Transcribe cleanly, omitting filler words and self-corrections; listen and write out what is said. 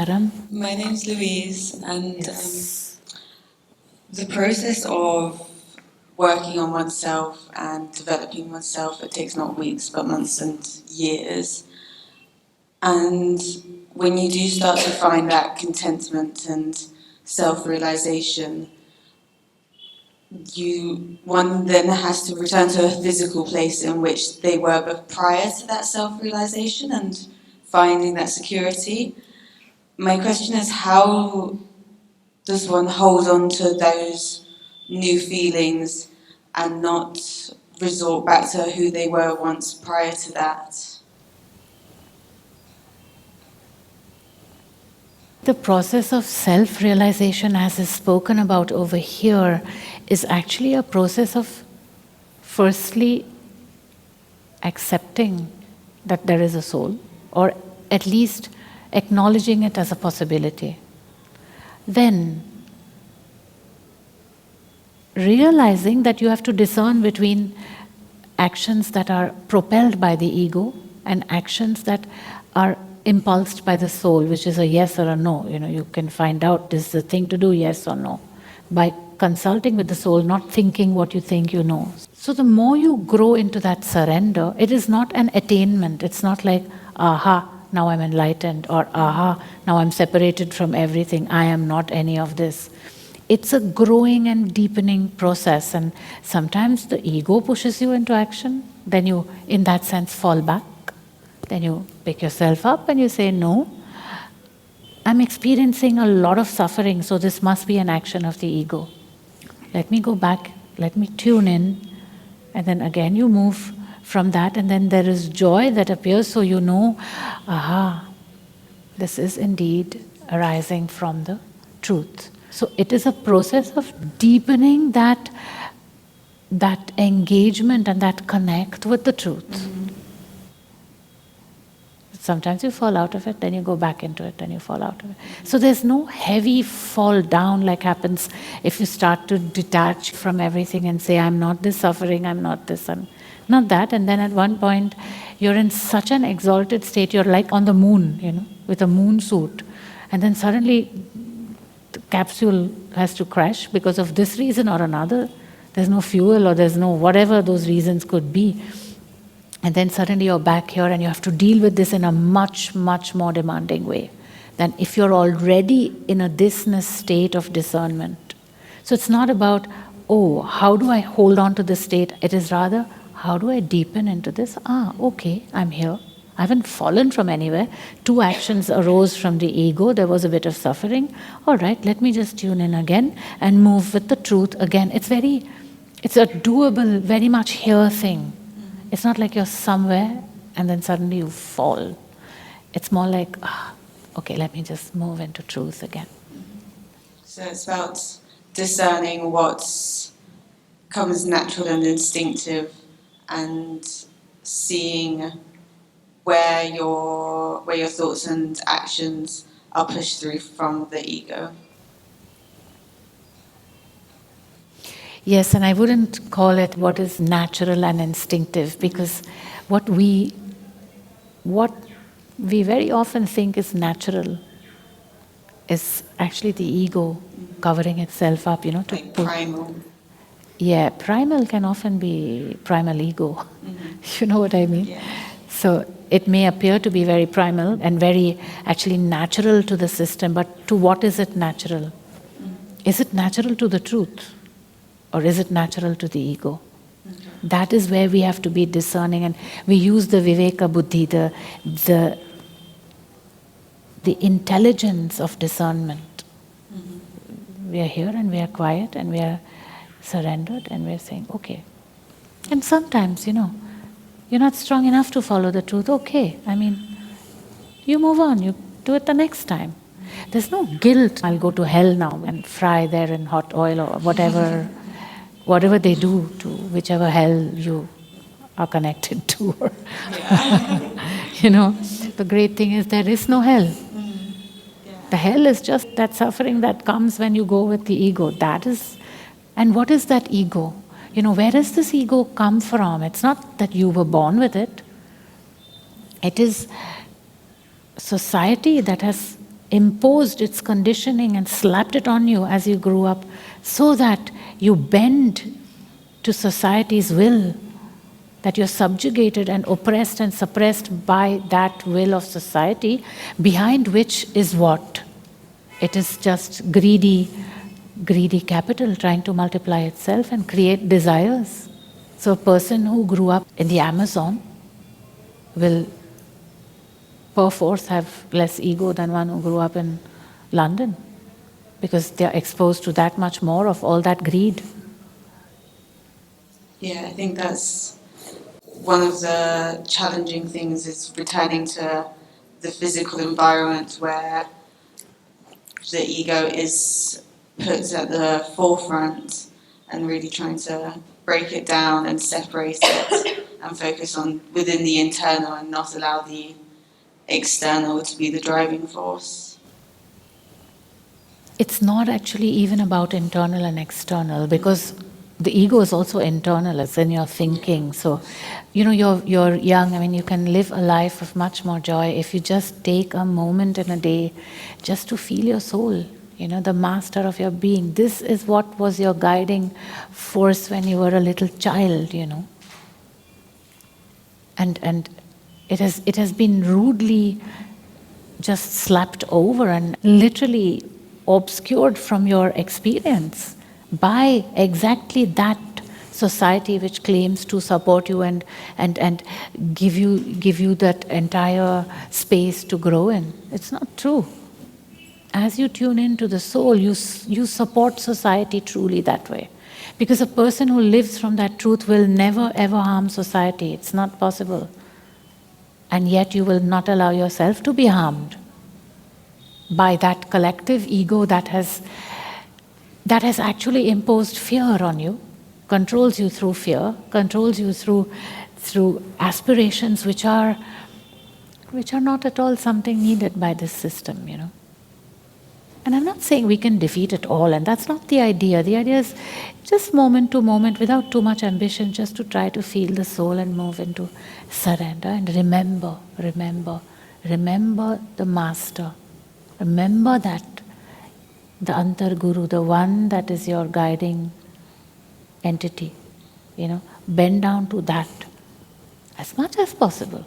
Namaskaram. My name's Louise, and Yes. the process of working on oneself and developing oneself, it takes not weeks but months and years. And when you do start to find that contentment and self-realization, one then has to return to a physical place in which they were prior to that self-realization and finding that security. My question is, how does one hold on to those new feelings and not resort back to who they were once prior to that? The process of self-realization, as is spoken about over here, is actually a process of firstly accepting that there is a soul, or at least acknowledging it as a possibility. Then realizing that you have to discern between actions that are propelled by the ego and actions that are impulsed by the soul, which is a yes or a no. You can find out this is the thing to do, yes or no, by consulting with the soul, not thinking what you think you know. So the more you grow into that surrender, it is not an attainment. It's not like, aha, now I'm enlightened, or aha, now I'm separated from everything. I am not any of this. It's a growing and deepening process, and sometimes the ego pushes you into action, then you, in that sense, fall back. Then you pick yourself up and you say, no, I'm experiencing a lot of suffering, so this must be an action of the ego. Let me go back, let me tune in, and then again you move from that, and then there is joy that appears, so you know, aha, this is indeed arising from the truth. So it is a process of deepening that engagement and that connect with the truth. Mm-hmm. Sometimes you fall out of it, then you go back into it, then you fall out of it. So there's no heavy fall down like happens if you start to detach from everything and say, I'm not this suffering, I'm not this, I'm not that. And then at one point, you're in such an exalted state, you're like on the moon, with a moon suit. And then suddenly, the capsule has to crash because of this reason or another. There's no fuel, or there's no whatever those reasons could be. And then suddenly you're back here and you have to deal with this in a much, much more demanding way than if you're already in a thisness state of discernment. So it's not about, oh, how do I hold on to this state? It is rather, how do I deepen into this? Okay, I'm here. I haven't fallen from anywhere. 2 actions arose from the ego. There was a bit of suffering. All right, let me just tune in again and move with the truth again. It's a doable, very much here thing. It's not like you're somewhere and then suddenly you fall. It's more like, okay, let me just move into truth again. So it's about discerning what comes natural and instinctive, and seeing where your thoughts and actions are pushed through from the ego. Yes, and I wouldn't call it what is natural and instinctive, because what we very often think is natural is actually the ego covering itself up, like primal. Yeah, primal can often be primal ego. Mm-hmm. You know what I mean? Yeah. So it may appear to be very primal and very actually natural to the system, but to what is it natural? Is it natural to the truth? Or is it natural to the ego? Mm-hmm. That is where we have to be discerning, and we use the viveka buddhi, the intelligence of discernment. Mm-hmm. We are here and we are quiet and we are surrendered and we are saying, okay. And sometimes, you're not strong enough to follow the truth. Okay, you move on, you do it the next time. There's no guilt. I'll go to hell now and fry there in hot oil or whatever. Whatever they do to whichever hell you are connected to. The great thing is there is no hell. Yeah. The hell is just that suffering that comes when you go with the ego. And what is that ego? Where does this ego come from? It's not that you were born with it. It is society that has imposed its conditioning and slapped it on you as you grew up, so that you bend to society's will, that you're subjugated and oppressed and suppressed by that will of society, behind which is what? It is just greedy capital trying to multiply itself and create desires. So a person who grew up in the Amazon will perforce have less ego than one who grew up in London, because they are exposed to that much more of all that greed. Yeah, I think that's one of the challenging things, is returning to the physical environment where the ego is put at the forefront, and really trying to break it down and separate it and focus on within the internal and not allow the external to be the driving force. It's not actually even about internal and external, because the ego is also internal, it's in your thinking. So, you're young, I mean, you can live a life of much more joy if you just take a moment in a day just to feel your soul, the master of your being. This is what was your guiding force when you were a little child, And it has been rudely just slapped over and literally obscured from your experience by exactly that society which claims to support you and give you that entire space to grow in. It's not true. As you tune into the soul, you support society truly that way. Because a person who lives from that truth will never ever harm society. It's not possible. And yet you will not allow yourself to be harmed by that collective ego that has actually imposed fear on you, controls you through fear, controls you through aspirations which are not at all something needed by this system, And I'm not saying we can defeat it all, and that's not the idea. The idea is just moment to moment, without too much ambition, just to try to feel the soul and move into surrender and remember the master. Remember that, the Antar Guru, the one that is your guiding entity. Bend down to that as much as possible.